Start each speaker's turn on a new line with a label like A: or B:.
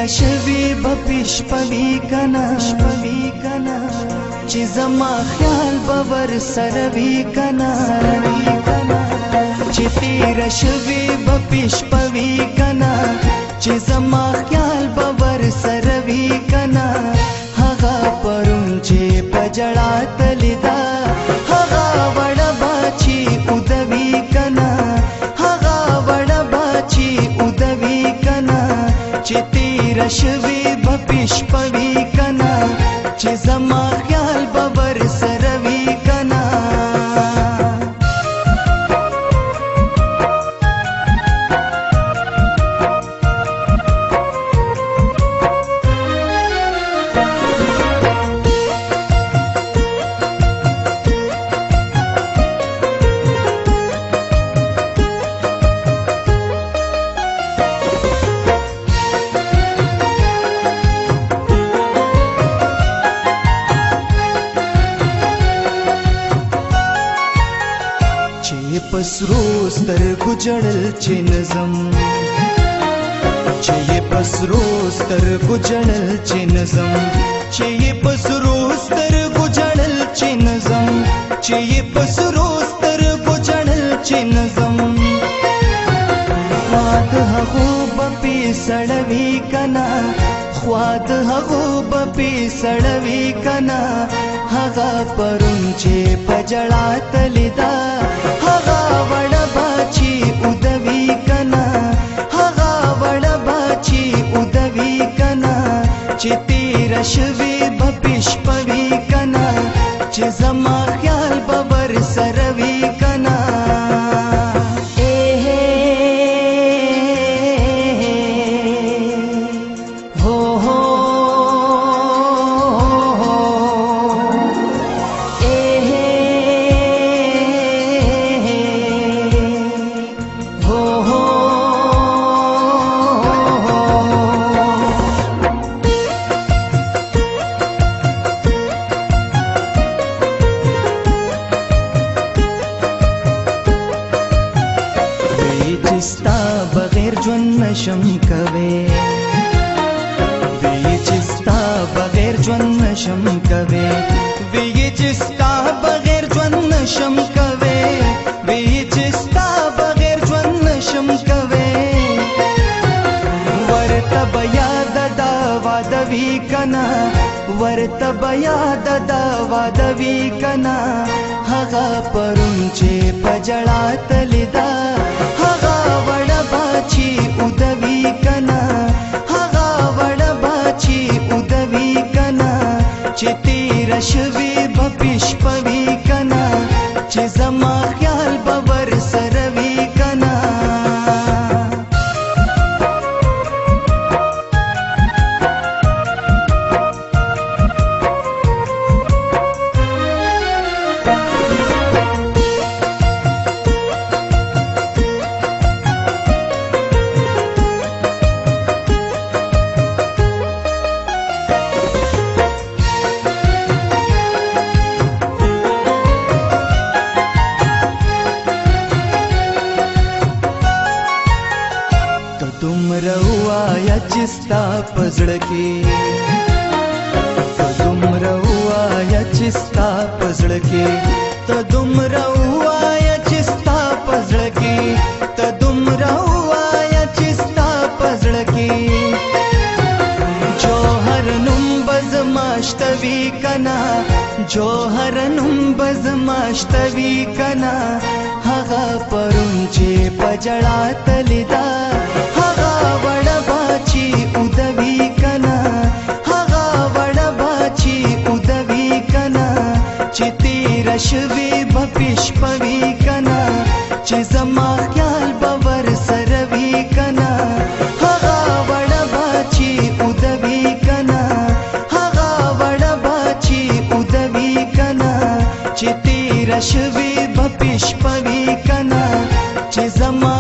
A: شوی بپیش پوی کنا چې زما خیال باور سره وی کنا چې تیر شوی بپیش پوی کنا چې زما خیال باور سره وی کنا هغه پرون چې پجړا تلدا هغه وړ باچی ودوی کنا هغه وړ باچی ودوی کنا چې تیر شوی بپیش پوی کنا چې زما خیال باور سره وی کنا پسرو سترګو جړل چې نظم چې پسرو سترګو جړل چې نظم چې پسرو سترګو جړل چې نظم چې پسرو سترګو جړل چې نظم خواد هغو بپی سړوي کنا خواد هغو بپی سړوي کنا هغه پرون چې پجړا تلدا هغه وړ باچی ودوی کنا هغه وړ باچی ودوی کنا چې تیر شوی بپیش پوی کنا چې زما خیال باور سره وی کنا چستا بغیر ژوند نشم کوي وی چستا بغیر ژوند نشم کوي وی چستا بغیر ژوند نشم کوي وی چستا بغیر ژوند نشم کوي ورته بیا د وادوي کنا ورته بیا د وادوي کنا هغه پرون چې پجړا تلدا هغه وړ باچی ودوی کنا هغه وړ باچی ودوی کنا چې تیر شوی بپیش پوی کنا چې زما خیال باور سره وی کنا روایا چستا پزړه کې تدوم روایا چستا پزړه کې تدوم روایا چستا پزړه کې تدوم روایا چستا پزړه کې جوهر نوم بزماشتوي کنا جوهر نوم بزماشتوي کنا هغه پرون چې پجړا تلدا وړ باچی ودوی کنا هغه وړ باچی ودوی کنا چې تیر شوی بپیش پوی کنا چې زما خیال باور سره وی کنا هغه وړ باچی ودوی کنا هغه وړ باچی ودوی کنا چې تیر شوی بپیش پوی کنا چې زما